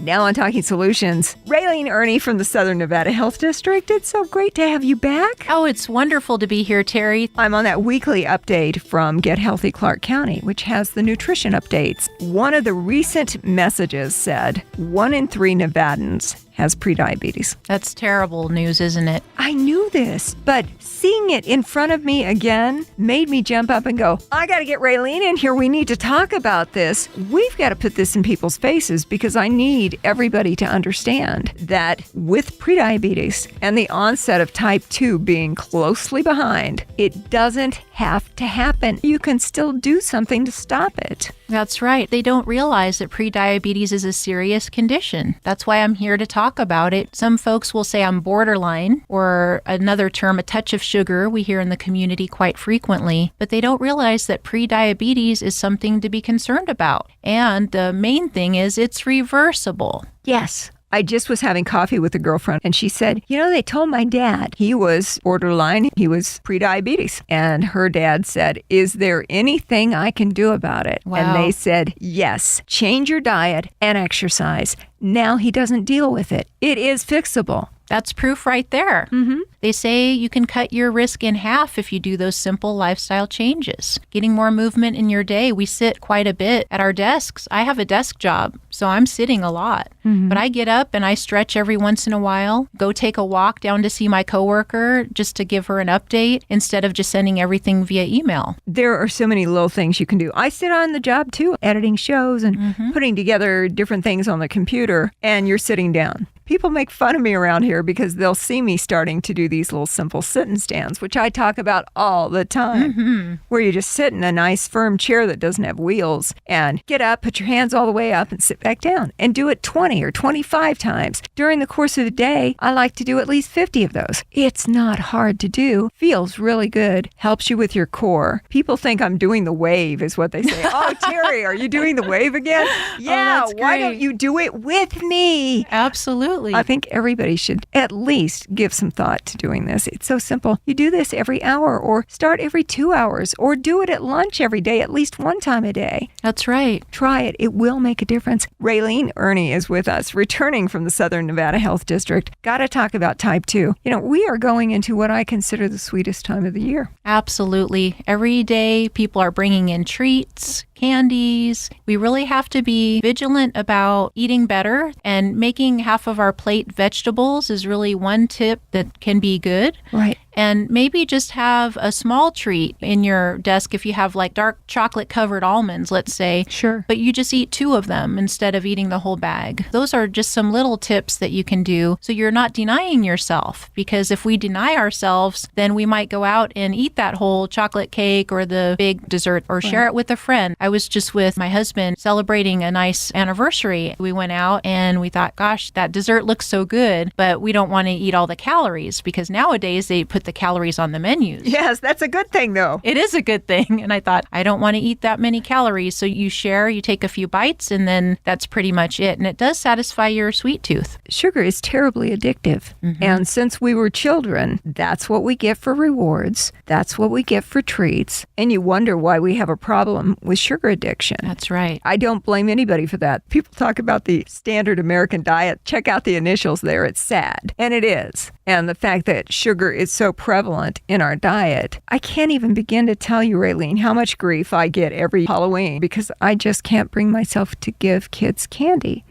Now on Talking Solutions, Rayleen Earney from the Southern Nevada Health District. It's so great to have you back. Oh, it's wonderful to be here, Terry. I'm on that weekly update from Get Healthy Clark County, which has the nutrition updates. One of the recent messages said 1 in 3 Nevadans has prediabetes. That's terrible news, isn't it? I knew this, but seeing it in front of me again made me jump up and go, I got to get Rayleen in here. We need to talk about this. We've got to put this in people's faces because I need everybody to understand that with prediabetes and the onset of type 2 being closely behind, it doesn't have to happen. You can still do something to stop it. That's right. They don't realize that prediabetes is a serious condition. That's why I'm here to talk about it. Some folks will say I'm borderline, or another term, a touch of sugar, we hear in the community quite frequently, but they don't realize that prediabetes is something to be concerned about. And the main thing is it's reversible. Yes. I just was having coffee with a girlfriend and she said, they told my dad he was borderline, he was prediabetes. And her dad said, is there anything I can do about it? Wow. And they said, yes, change your diet and exercise. Now he doesn't deal with it. It is fixable. That's proof right there. Mm-hmm. They say you can cut your risk in half if you do those simple lifestyle changes. Getting more movement in your day. We sit quite a bit at our desks. I have a desk job, so I'm sitting a lot. Mm-hmm. But I get up and I stretch every once in a while, go take a walk down to see my coworker just to give her an update instead of just sending everything via email. There are so many little things you can do. I sit on the job too, editing shows and putting together different things on the computer, and you're sitting down. People make fun of me around here because they'll see me starting to do these little simple sit-in stands, which I talk about all the time, where you just sit in a nice firm chair that doesn't have wheels and get up, put your hands all the way up and sit back down and do it 20 or 25 times. During the course of the day, I like to do at least 50 of those. It's not hard to do, feels really good, helps you with your core. People think I'm doing the wave is what they say. Oh, Terry, are you doing the wave again? Yeah, why don't you do it with me? Absolutely. I think everybody should at least give some thought to doing this. It's so simple. You do this every hour or start every 2 hours or do it at lunch every day, at least one time a day. That's right. Try it. It will make a difference. Rayleen Earney is with us, returning from the Southern Nevada Health District. Got to talk about type 2. We are going into what I consider the sweetest time of the year. Absolutely. Every day people are bringing in treats, candies. We really have to be vigilant about eating better, and making half of our plate vegetables is really one tip that can be good. Right. And maybe just have a small treat in your desk if you have like dark chocolate covered almonds, let's say. Sure. But you just eat 2 of them instead of eating the whole bag. Those are just some little tips that you can do so you're not denying yourself. Because if we deny ourselves, then we might go out and eat that whole chocolate cake or the big dessert or share it with a friend. I was just with my husband celebrating a nice anniversary. We went out and we thought, gosh, that dessert looks so good, but we don't want to eat all the calories because nowadays they put the calories on the menus. Yes, that's a good thing though. It is a good thing. And I thought, I don't want to eat that many calories. So you share, you take a few bites, and then that's pretty much it. And it does satisfy your sweet tooth. Sugar is terribly addictive. And since we were children, that's what we get for rewards. That's what we get for treats. And you wonder why we have a problem with sugar addiction. That's right. I don't blame anybody for that. People talk about the standard American diet. Check out the initials there. It's SAD. And it is. And the fact that sugar is so prevalent in our diet, I can't even begin to tell you, Rayleen, how much grief I get every Halloween because I just can't bring myself to give kids candy.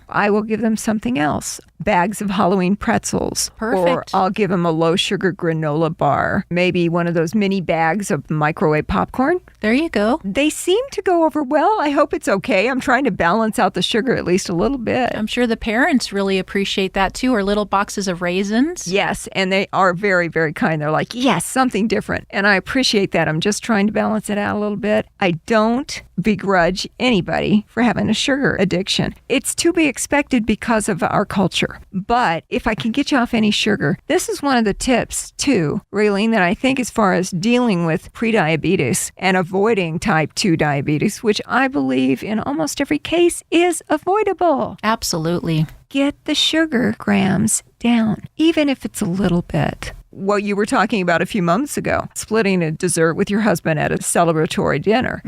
I will give them something else. Bags of Halloween pretzels. Perfect. Or I'll give them a low-sugar granola bar. Maybe one of those mini bags of microwave popcorn. There you go. They seem to go over well. I hope it's okay. I'm trying to balance out the sugar at least a little bit. I'm sure the parents really appreciate that too, or little boxes of raisins. Yes, and they are very, very kind. They're like, yes, something different. And I appreciate that. I'm just trying to balance it out a little bit. I don't begrudge anybody for having a sugar addiction. It's to be expected because of our culture. But if I can get you off any sugar, this is one of the tips too, Rayleen, that I think as far as dealing with prediabetes and avoiding type 2 diabetes, which I believe in almost every case is avoidable. Absolutely. Get the sugar grams down, even if it's a little bit. what you were talking about a few months ago, splitting a dessert with your husband at a celebratory dinner.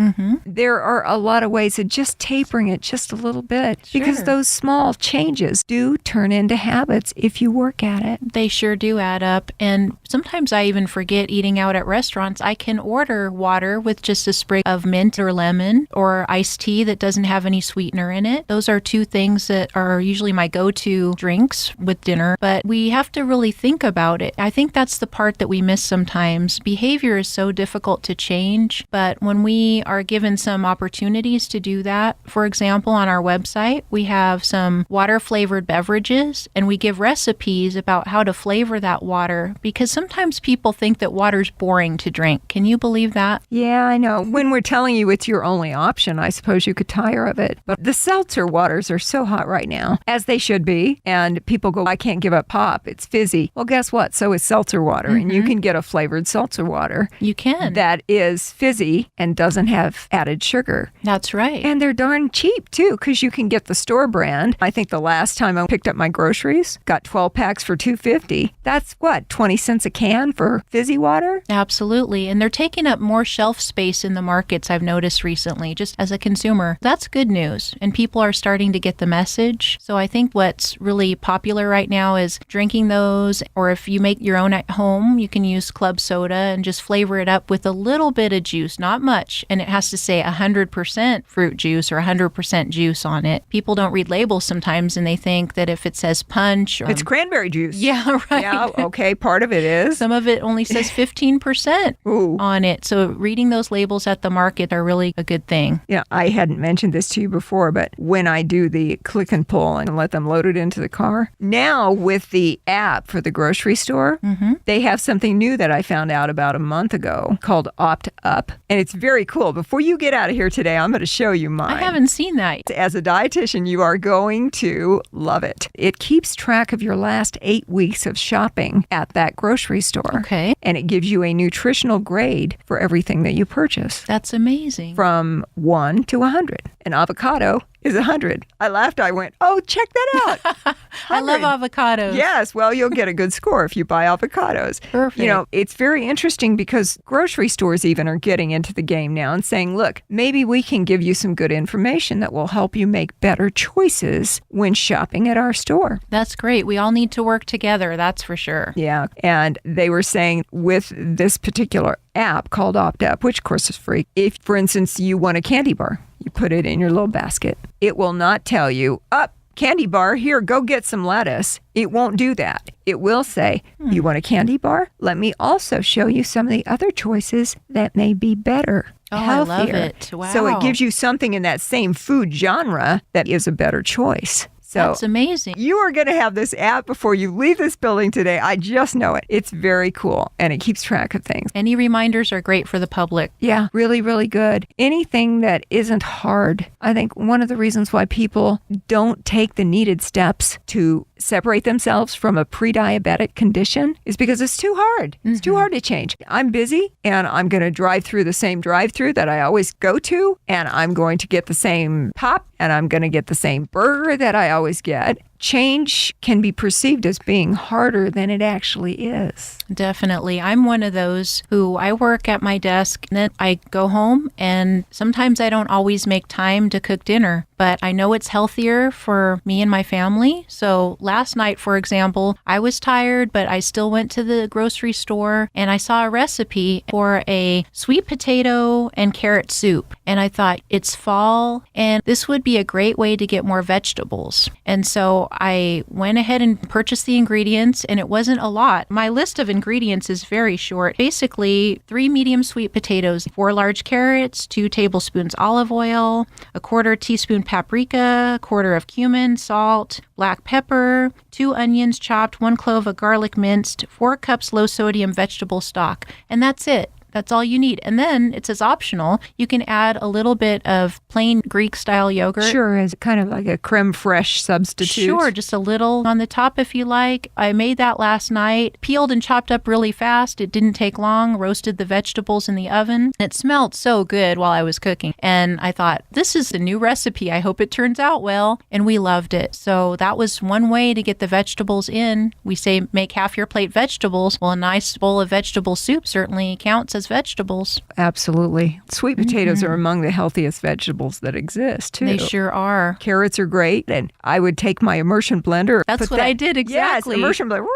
There are a lot of ways of just tapering it just a little bit because those small changes do turn into habits if you work at it. They sure do add up. And sometimes I even forget eating out at restaurants. I can order water with just a sprig of mint or lemon or iced tea that doesn't have any sweetener in it. Those are two things that are usually my go-to drinks with dinner, but we have to really think about it. I think that's the part that we miss sometimes. Behavior is so difficult to change, but when we are given some opportunities to do that, for example, on our website, we have some water-flavored beverages, and we give recipes about how to flavor that water, because sometimes people think that water's boring to drink. Can you believe that? Yeah, I know. When we're telling you it's your only option, I suppose you could tire of it. But the seltzer waters are so hot right now, as they should be. And people go, I can't give up pop. It's fizzy. Well, guess what? So is seltzer water. And you can get a flavored seltzer water. You can. That is fizzy and doesn't have added sugar. That's right. And they're darn cheap, too, because you can get the store brand. I think the last time I picked up my groceries, got 12 packs for $2.50. That's what, 20 cents a can for fizzy water? Absolutely. And they're taking up more shelf space in the markets, I've noticed recently, just as a consumer. That's good news. And people are starting to get the message. So I think what's really popular right now is drinking those, or if you make your own at home, you can use club soda and just flavor it up with a little bit of juice, not much. And it has to say 100% fruit juice or 100% juice on it. People don't read labels sometimes and they think that if it says punch or... It's cranberry juice. Yeah, right. Yeah, okay, part of it is. Some of it only says 15% on it. So reading those labels at the market are really a good thing. Yeah, I hadn't mentioned this to you before, but when I do the click and pull and let them load it into the car, now with the app for the grocery store, they have something new that I found out about a month ago called Opt Up. And it's very cool. Before you get out of here today, I'm going to show you mine. I haven't seen that. As a dietitian, you are going to love it. It keeps track of your last 8 weeks of shopping at that grocery store. Okay. And it gives you a nutritional grade for everything that you purchase. That's amazing. From 1 to 100. An avocado is 100. I laughed. I went, oh, check that out. I love avocados. Yes. Well, you'll get a good score if you buy avocados. Perfect. You know, it's very interesting because grocery stores even are getting into the game now and saying, look, maybe we can give you some good information that will help you make better choices when shopping at our store. That's great. We all need to work together. That's for sure. Yeah. And they were saying with this particular app called Opt Up, which of course is free, if, for instance, you want a candy bar, you put it in your little basket. It will not tell you, candy bar, here, go get some lettuce. It won't do that. It will say, you want a candy bar? Let me also show you some of the other choices that may be better. Oh, healthier. I love it. Wow. So it gives you something in that same food genre that is a better choice. So that's amazing. You are going to have this app before you leave this building today. I just know it. It's very cool, and it keeps track of things. Any reminders are great for the public. Yeah, really, really good. Anything that isn't hard. I think one of the reasons why people don't take the needed steps to separate themselves from a pre-diabetic condition is because it's too hard. It's too hard to change. I'm busy, and I'm going to drive through the same drive-through that I always go to, and I'm going to get the same pop, and I'm going to get the same burger that I always get. Change can be perceived as being harder than it actually is. Definitely. I'm one of those who I work at my desk and then I go home, and sometimes I don't always make time to cook dinner, but I know it's healthier for me and my family. So last night, for example, I was tired, but I still went to the grocery store and I saw a recipe for a sweet potato and carrot soup. And I thought, it's fall and this would be a great way to get more vegetables. And so I went ahead and purchased the ingredients, and it wasn't a lot. My list of ingredients is very short. Basically, 3 medium sweet potatoes, 4 large carrots, 2 tablespoons olive oil, a 1/4 teaspoon paprika, 1/4 of cumin, salt, black pepper, 2 onions chopped, 1 clove of garlic minced, 4 cups low sodium vegetable stock. And that's it. That's all you need. And then it says optional. You can add a little bit of plain Greek-style yogurt. Sure, as kind of like a creme fraiche substitute. Sure, just a little on the top if you like. I made that last night. Peeled and chopped up really fast. It didn't take long. Roasted the vegetables in the oven. It smelled so good while I was cooking. And I thought, this is a new recipe. I hope it turns out well. And we loved it. So that was one way to get the vegetables in. We say make half your plate vegetables. Well, a nice bowl of vegetable soup certainly counts as vegetables. Absolutely. Sweet potatoes are among the healthiest vegetables that exist, too. They sure are. Carrots are great. And I would take my immersion blender. That's what I did exactly. Yes, immersion blender.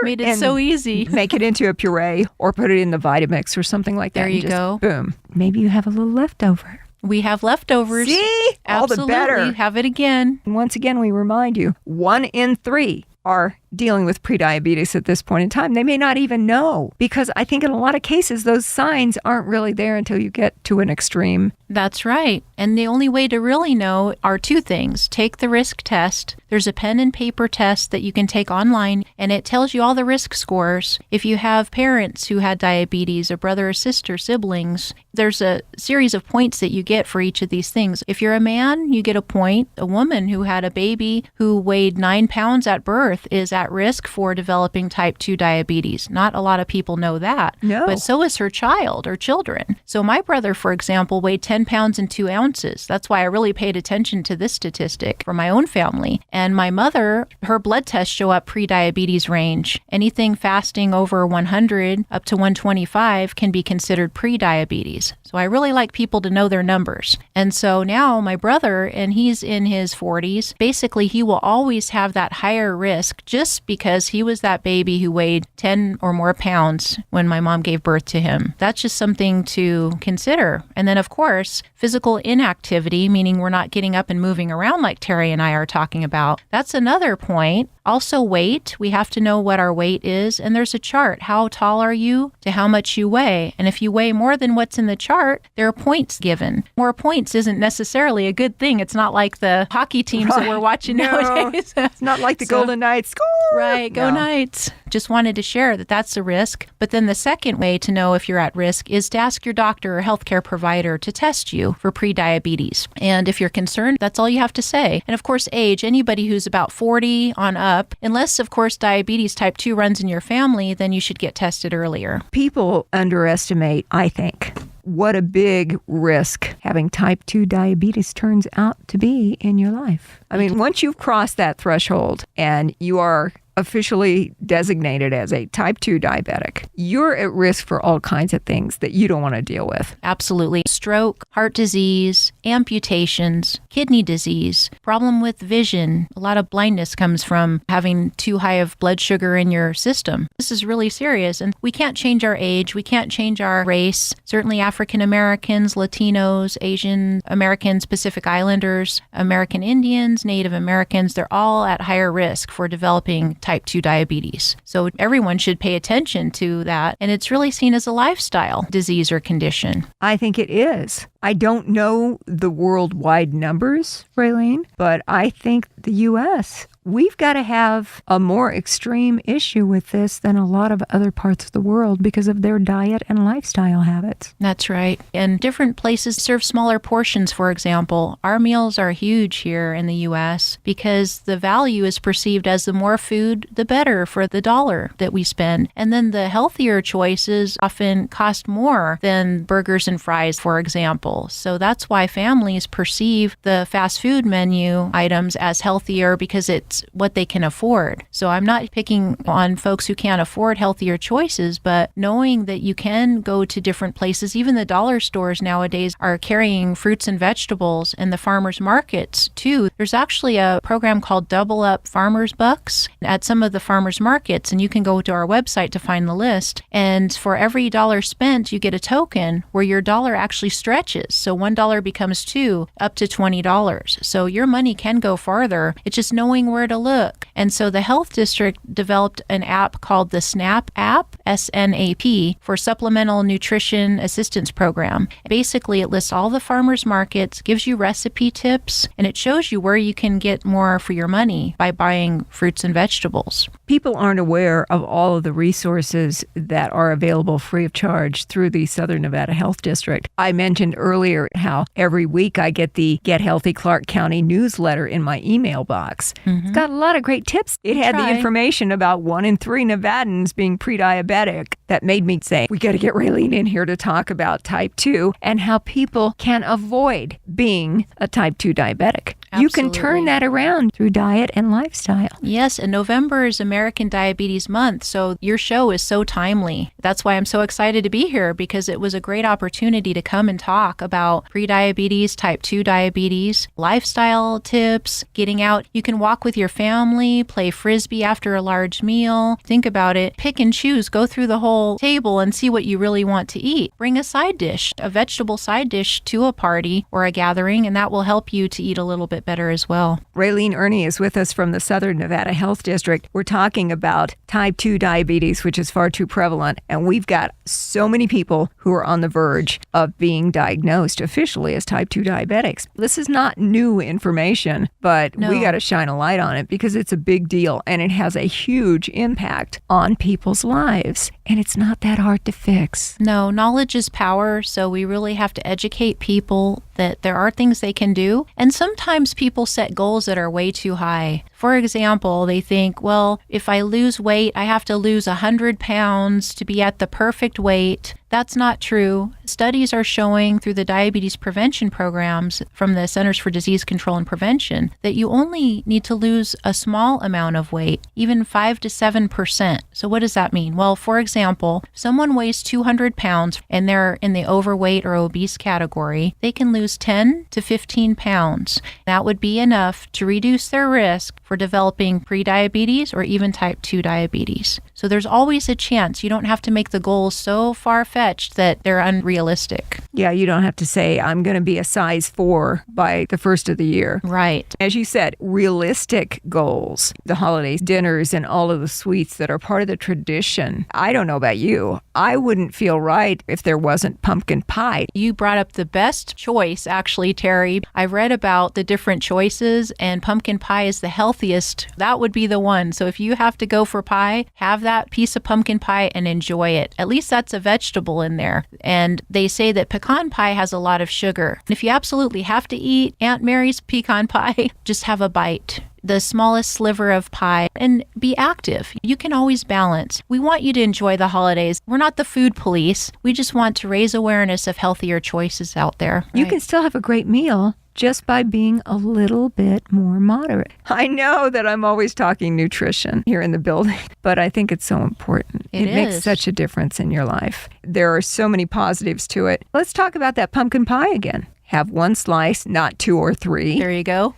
Made it so easy. Make it into a puree or put it in the Vitamix or something like that. There you go. Boom. Maybe you have a little leftover. We have leftovers. See? Absolutely. All the better. Have it again. And once again, we remind you, 1 in 3 are dealing with prediabetes at this point in time. They may not even know, because I think in a lot of cases, those signs aren't really there until you get to an extreme. That's right. And the only way to really know are 2 things. Take the risk test. There's a pen and paper test that you can take online, and it tells you all the risk scores. If you have parents who had diabetes, a brother or sister, siblings, there's a series of points that you get for each of these things. If you're a man, you get a point. A woman who had a baby who weighed 9 pounds at birth is at risk for developing type 2 diabetes. Not a lot of people know that. No. But so is her child or children. So my brother, for example, weighed 10 pounds and 2 ounces. That's why I really paid attention to this statistic for my own family. And my mother, her blood tests show up pre-diabetes range. Anything fasting over 100 up to 125 can be considered pre-diabetes. So I really like people to know their numbers. And so now my brother, and he's in his 40s, basically he will always have that higher risk just because he was that baby who weighed 10 or more pounds when my mom gave birth to him. That's just something to consider. And then, of course, physical inactivity, meaning we're not getting up and moving around like Terry and I are talking about. That's another point. Also weight. We have to know what our weight is. And there's a chart. How tall are you to how much you weigh? And if you weigh more than what's in the chart, there are points given. More points isn't necessarily a good thing. It's not like the hockey teams that we're watching nowadays. It's not like the Golden Knights. Score! Right. Go Knights. Just wanted to share that that's a risk. But then the second way to know if you're at risk is to ask your doctor or healthcare provider to test you for prediabetes. And if you're concerned, that's all you have to say. And of course, age, anybody who's about 40 on up, unless of course diabetes type 2 runs in your family, then you should get tested earlier. People underestimate, I think, what a big risk having type 2 diabetes turns out to be in your life. I mean, once you've crossed that threshold and you are officially designated as a type 2 diabetic, you're at risk for all kinds of things that you don't want to deal with. Absolutely. Stroke, heart disease, amputations, kidney disease, problem with vision. A lot of blindness comes from having too high of blood sugar in your system. This is really serious, and we can't change our age. We can't change our race. Certainly African Americans, Latinos, Asian Americans, Pacific Islanders, American Indians, Native Americans, they're all at higher risk for developing type 2 diabetes. So everyone should pay attention to that. And it's really seen as a lifestyle disease or condition. I think it is. I don't know the worldwide numbers, Rayleen, but I think the U.S., we've got to have a more extreme issue with this than a lot of other parts of the world because of their diet and lifestyle habits. That's right. And different places serve smaller portions, for example. Our meals are huge here in the U.S. because the value is perceived as the more food, the better for the dollar that we spend. And then the healthier choices often cost more than burgers and fries, for example. So that's why families perceive the fast food menu items as healthier because it's what they can afford. So I'm not picking on folks who can't afford healthier choices, but knowing that you can go to different places, even the dollar stores nowadays are carrying fruits and vegetables, and the farmers markets too. There's actually a program called Double Up Farmers Bucks at some of the farmers markets, and you can go to our website to find the list. And for every dollar spent, you get a token where your dollar actually stretches. So $1 becomes $2, up to $20. So your money can go farther. It's just knowing where to look. And so the health district developed an app called the SNAP app, SNAP, for Supplemental Nutrition Assistance Program. Basically, it lists all the farmers markets, gives you recipe tips, and it shows you where you can get more for your money by buying fruits and vegetables. People aren't aware of all of the resources that are available free of charge through the Southern Nevada Health District. I mentioned earlier how every week I get the Get Healthy Clark County newsletter in my email box. It's got a lot of great tips. It had the information about 1 in 3 Nevadans being pre-diabetic that made me say, we got to get Rayleen in here to talk about type 2 and how people can avoid being a type 2 diabetic. Absolutely. You can turn that around through diet and lifestyle. Yes, and November is American Diabetes Month, so your show is so timely. That's why I'm so excited to be here, because it was a great opportunity to come and talk about prediabetes, type 2 diabetes, lifestyle tips, getting out. You can walk with your family, play Frisbee after a large meal. Think about it. Pick and choose. Go through the whole table and see what you really want to eat. Bring a side dish, a vegetable side dish to a party or a gathering, and that will help you to eat a little bit better as well. Rayleen Earney is with us from the Southern Nevada Health District. We're talking about type 2 diabetes, which is far too prevalent, and we've got so many people who are on the verge of being diagnosed officially as type 2 diabetics. This is not new information, but we got to shine a light on it because it's a big deal and it has a huge impact on people's lives, and it's not that hard to fix. No, knowledge is power, so we really have to educate people that there are things they can do. And sometimes people set goals that are way too high. For example, they think, well, if I lose weight, I have to lose 100 pounds to be at the perfect weight. That's not true. Studies are showing through the diabetes prevention programs from the Centers for Disease Control and Prevention that you only need to lose a small amount of weight, even 5 to 7%. So what does that mean? Well, for example, if someone weighs 200 pounds and they're in the overweight or obese category, they can lose 10 to 15 pounds. That would be enough to reduce their risk for developing prediabetes or even type 2 diabetes. So there's always a chance. You don't have to make the goals so far-fetched that they're unrealistic. Yeah, you don't have to say, I'm going to be a size 4 by the first of the year. Right. As you said, realistic goals, the holidays, dinners, and all of the sweets that are part of the tradition. I don't know about you. I wouldn't feel right if there wasn't pumpkin pie. You brought up the best choice, actually, Terry. I read about the different choices, and pumpkin pie is the healthiest. That would be the one. So if you have to go for pie, have that piece of pumpkin pie and enjoy it. At least that's a vegetable in there. And they say that pecan pie has a lot of sugar. And if you absolutely have to eat Aunt Mary's pecan pie, just have a bite, the smallest sliver of pie, and be active. You can always balance. We want you to enjoy the holidays. We're not the food police. We just want to raise awareness of healthier choices out there. You can still have a great meal just by being a little bit more moderate. I know that I'm always talking nutrition here in the building, but I think it's so important. It makes such a difference in your life. There are so many positives to it. Let's talk about that pumpkin pie again. Have one slice, not 2 or 3. There you go.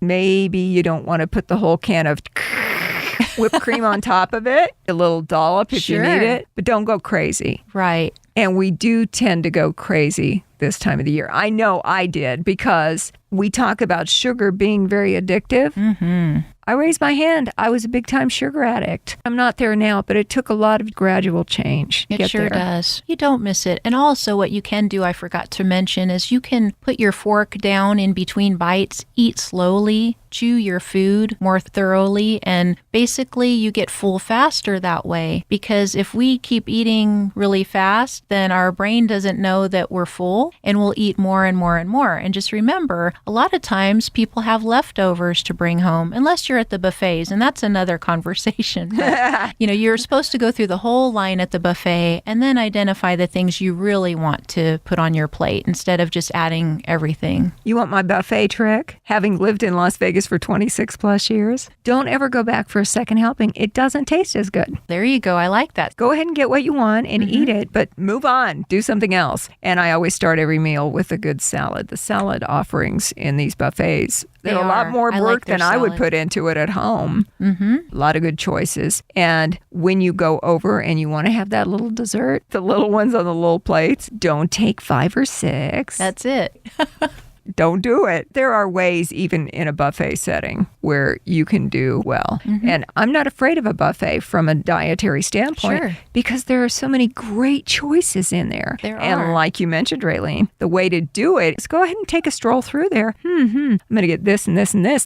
Maybe you don't want to put the whole can of whipped cream on top of it. A little dollop if you need it, but don't go crazy. Right. And we do tend to go crazy this time of the year. I know I did because we talk about sugar being very addictive. Mm-hmm. I raised my hand. I was a big-time sugar addict. I'm not there now, but it took a lot of gradual change to It sure does. You don't miss it. And also what you can do, I forgot to mention, is you can put your fork down in between bites, eat slowly, chew your food more thoroughly, and basically you get full faster that way. Because if we keep eating really fast, then our brain doesn't know that we're full and we'll eat more and more and more. And just remember, a lot of times people have leftovers to bring home, unless you're at the buffets, and that's another conversation. But, you're supposed to go through the whole line at the buffet and then identify the things you really want to put on your plate instead of just adding everything. You want my buffet trick? Having lived in Las Vegas for 26 plus years, don't ever go back for a second helping. It doesn't taste as good. There you go. I like that. Go ahead and get what you want and eat it, but move on. Do something else. And I always start every meal with a good salad. The salad offerings in these buffets, they're a lot more work than I would put into it at home. Mm-hmm. A lot of good choices. And when you go over and you want to have that little dessert, the little ones on the little plates, don't take 5 or 6. That's it. Don't do it. There are ways, even in a buffet setting, where you can do well. And I'm not afraid of a buffet from a dietary standpoint because there are so many great choices in there. And like you mentioned, Rayleen, the way to do it is go ahead and take a stroll through there. I'm going to get this and this and this.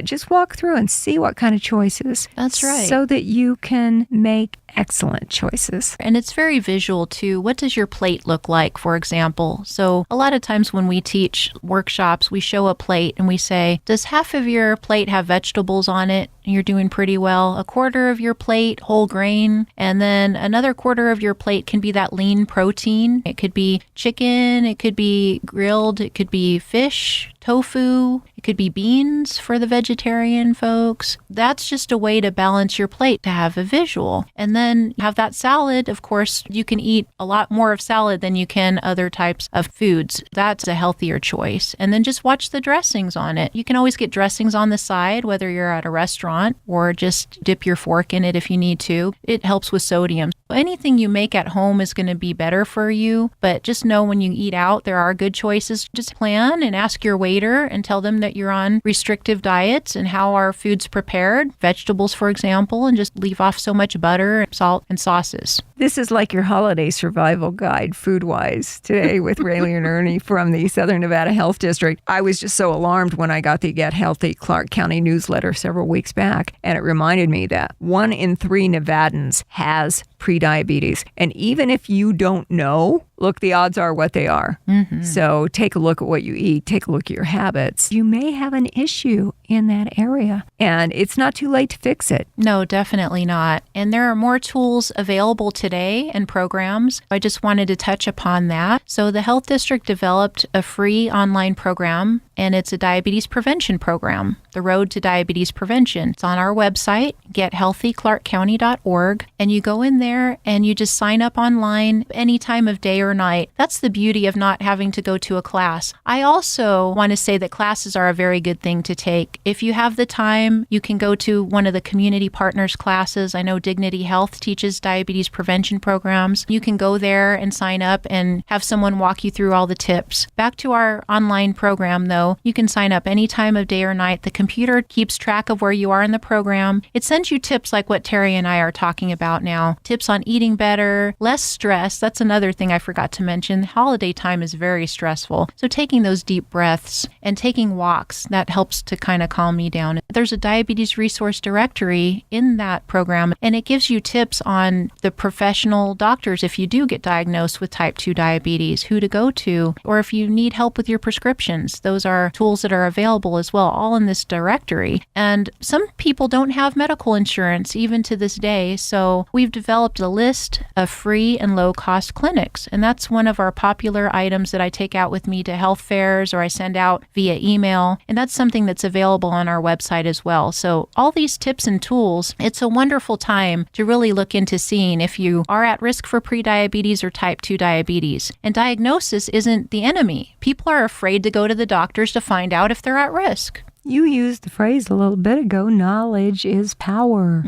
Just walk through and see what kind of choices. That's right. So that you can make excellent choices. And it's very visual too. What does your plate look like, for example? So a lot of times when we teach workshops, we show a plate and we say, does half of your plate have vegetables on it? You're doing pretty well. A quarter of your plate, whole grain. And then another quarter of your plate can be that lean protein. It could be chicken. It could be grilled. It could be fish, tofu. It could be beans for the vegetarian folks. That's just a way to balance your plate, to have a visual. And then have that salad. Of course, you can eat a lot more of salad than you can other types of foods. That's a healthier choice. And then just watch the dressings on it. You can always get dressings on the side, whether you're at a restaurant or just dip your fork in it if you need to. It helps with sodium. Anything you make at home is going to be better for you, but just know when you eat out, there are good choices. Just plan and ask your waiter and tell them that you're on restrictive diets and how are foods prepared, vegetables, for example, and just leave off so much butter, salt, and sauces. This is like your holiday survival guide, food-wise, today with Rayleen Earney from the Southern Nevada Health District. I was just so alarmed when I got the Get Healthy Clark County newsletter several weeks back, and it reminded me that 1 in 3 Nevadans has pre-diabetes. And even if you don't know, look, the odds are what they are. So take a look at what you eat. Take a look at your habits. You may have an issue in that area, and it's not too late to fix it. No, definitely not. And there are more tools available today and programs. I just wanted to touch upon that. So the Health District developed a free online program, and it's a diabetes prevention program, The Road to Diabetes Prevention. It's on our website, gethealthyclarkcounty.org, and you go in there and you just sign up online any time of day or night. That's the beauty of not having to go to a class. I also want to say that classes are a very good thing to take. If you have the time, you can go to one of the community partners classes. I know Dignity Health teaches diabetes prevention programs. You can go there and sign up and have someone walk you through all the tips. Back to our online program, though, you can sign up any time of day or night. The computer keeps track of where you are in the program. It sends you tips like what Terry and I are talking about now. Tips on eating better, less stress. That's another thing I forgot to mention. Holiday time is very stressful. So taking those deep breaths and taking walks, that helps to kind of calm me down. There's a diabetes resource directory in that program, and it gives you tips on the professional doctors if you do get diagnosed with type 2 diabetes, who to go to, or if you need help with your prescriptions. Those are tools that are available as well, all in this directory. And some people don't have medical insurance even to this day, so we've developed a list of free and low-cost clinics, and that's one of our popular items that I take out with me to health fairs or I send out via email, and that's something that's available on our website as well. So all these tips and tools, it's a wonderful time to really look into seeing if you are at risk for prediabetes or type 2 diabetes. And diagnosis isn't the enemy. People are afraid to go to the doctors to find out if they're at risk. You used the phrase a little bit ago, knowledge is power.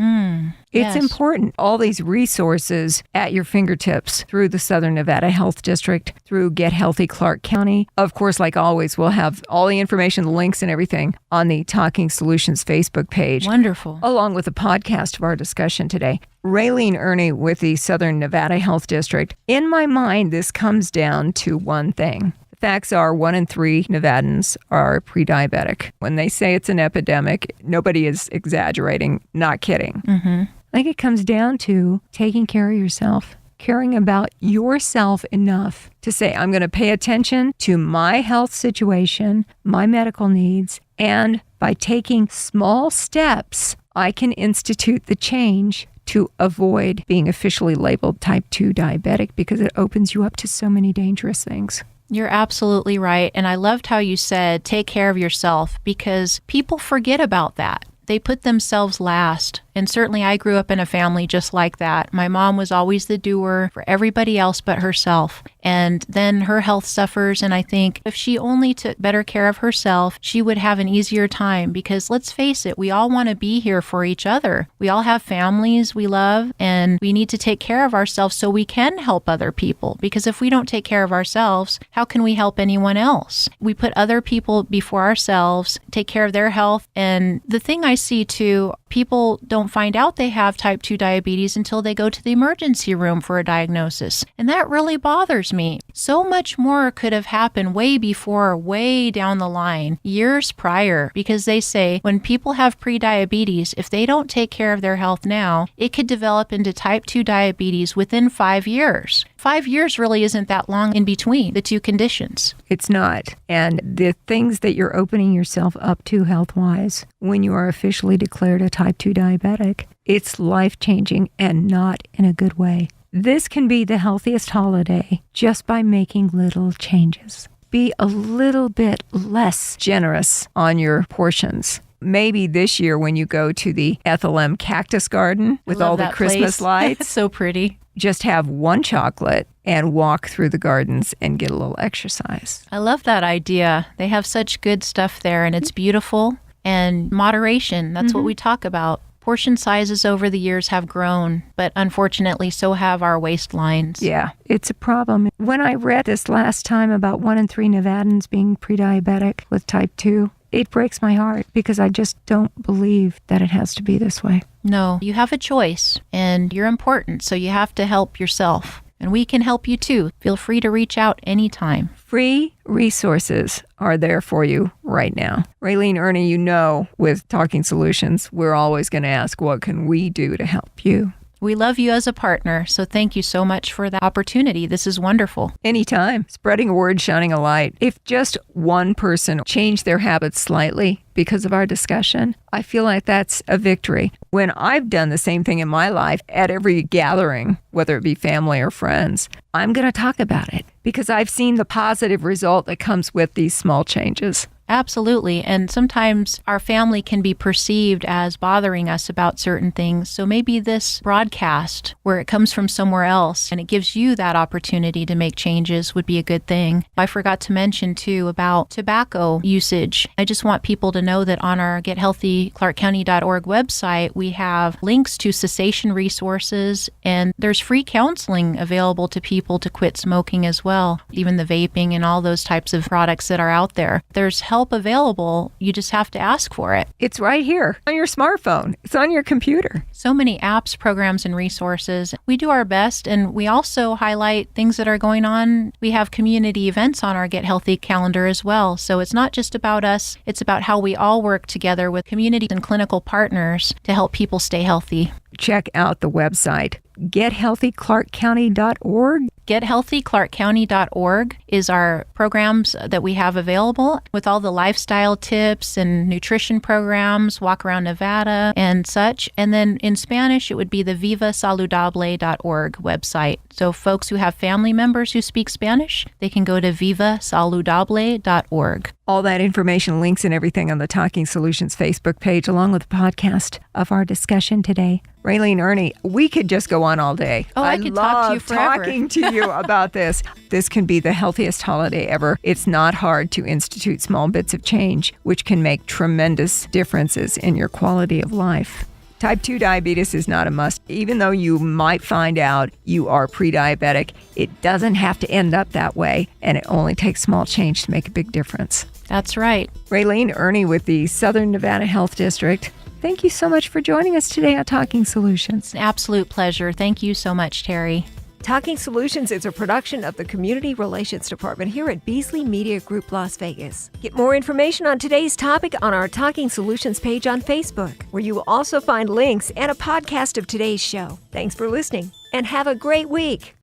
It's important. All these resources at your fingertips through the Southern Nevada Health District, through Get Healthy Clark County. Of course, like always, we'll have all the information, the links and everything on the Talking Solutions Facebook page. Wonderful. Along with a podcast of our discussion today. Rayleen Earney with the Southern Nevada Health District. In my mind, this comes down to one thing. Facts are 1 in 3 Nevadans are pre-diabetic. When they say it's an epidemic, nobody is exaggerating, not kidding. I think it comes down to taking care of yourself, caring about yourself enough to say, I'm going to pay attention to my health situation, my medical needs, and by taking small steps, I can institute the change to avoid being officially labeled type 2 diabetic because it opens you up to so many dangerous things. You're absolutely right. And I loved how you said, take care of yourself, because people forget about that. They put themselves last. And certainly I grew up in a family just like that. My mom was always the doer for everybody else but herself. And then her health suffers. And I think if she only took better care of herself, she would have an easier time, because let's face it, we all want to be here for each other. We all have families we love, and we need to take care of ourselves so we can help other people. Because if we don't take care of ourselves, how can we help anyone else? We put other people before ourselves, take care of their health. And the thing I see too, people don't find out they have type 2 diabetes until they go to the emergency room for a diagnosis. And that really bothers me. So much more could have happened way before, way down the line, years prior, because they say when people have pre-diabetes, if they don't take care of their health now, it could develop into type 2 diabetes within 5 years. 5 years really isn't that long in between the two conditions. It's not. And the things that you're opening yourself up to health-wise when you are officially declared a type 2 diabetic, it's life-changing and not in a good way. This can be the healthiest holiday just by making little changes. Be a little bit less generous on your portions. Maybe this year when you go to the Ethel M. Cactus Garden with all the Christmas lights. So pretty. Just have one chocolate and walk through the gardens and get a little exercise. I love that idea. They have such good stuff there, and it's beautiful. And moderation, that's what we talk about. Portion sizes over the years have grown, but unfortunately, so have our waistlines. Yeah, it's a problem. When I read this last time about 1 in 3 Nevadans being pre-diabetic with type 2, it breaks my heart because I just don't believe that it has to be this way. No, you have a choice, and you're important, so you have to help yourself. And we can help you too. Feel free to reach out anytime. Free resources are there for you right now. Rayleen Earney, you know, with Talking Solutions, we're always going to ask, what can we do to help you? We love you as a partner, so thank you so much for the opportunity. This is wonderful. Anytime. Spreading a word, shining a light. If just one person changed their habits slightly because of our discussion, I feel like that's a victory. When I've done the same thing in my life at every gathering, whether it be family or friends, I'm going to talk about it because I've seen the positive result that comes with these small changes. Absolutely. And sometimes our family can be perceived as bothering us about certain things. So maybe this broadcast, where it comes from somewhere else and it gives you that opportunity to make changes, would be a good thing. I forgot to mention too about tobacco usage. I just want people to know that on our gethealthyclarkcounty.org website, we have links to cessation resources, and there's free counseling available to people to quit smoking as well, even the vaping and all those types of products that are out there. There's help available. You just have to ask for it. It's right here on your smartphone. It's on your computer. So many apps, programs, and resources. We do our best, and we also highlight things that are going on. We have community events on our Get Healthy calendar as well. So it's not just about us. It's about how we all work together with community and clinical partners to help people stay healthy. Check out the website, gethealthyclarkcounty.org. GetHealthyClarkCounty.org is our programs that we have available with all the lifestyle tips and nutrition programs, Walk Around Nevada and such. And then in Spanish, it would be the vivasaludable.org website. So folks who have family members who speak Spanish, they can go to vivasaludable.org. All that information, links and everything on the Talking Solutions Facebook page, along with the podcast of our discussion today. Rayleen Earney, we could just go on all day. Oh, I could talk to you forever. Talking to you about this. This can be the healthiest holiday ever. It's not hard to institute small bits of change, which can make tremendous differences in your quality of life. Type 2 diabetes is not a must. Even though you might find out you are pre-diabetic, it doesn't have to end up that way, and it only takes small change to make a big difference. That's right. Rayleen Earney with the Southern Nevada Health District. Thank you so much for joining us today on Talking Solutions. An absolute pleasure. Thank you so much, Terry. Talking Solutions is a production of the Community Relations Department here at Beasley Media Group Las Vegas. Get more information on today's topic on our Talking Solutions page on Facebook, where you will also find links and a podcast of today's show. Thanks for listening, and have a great week.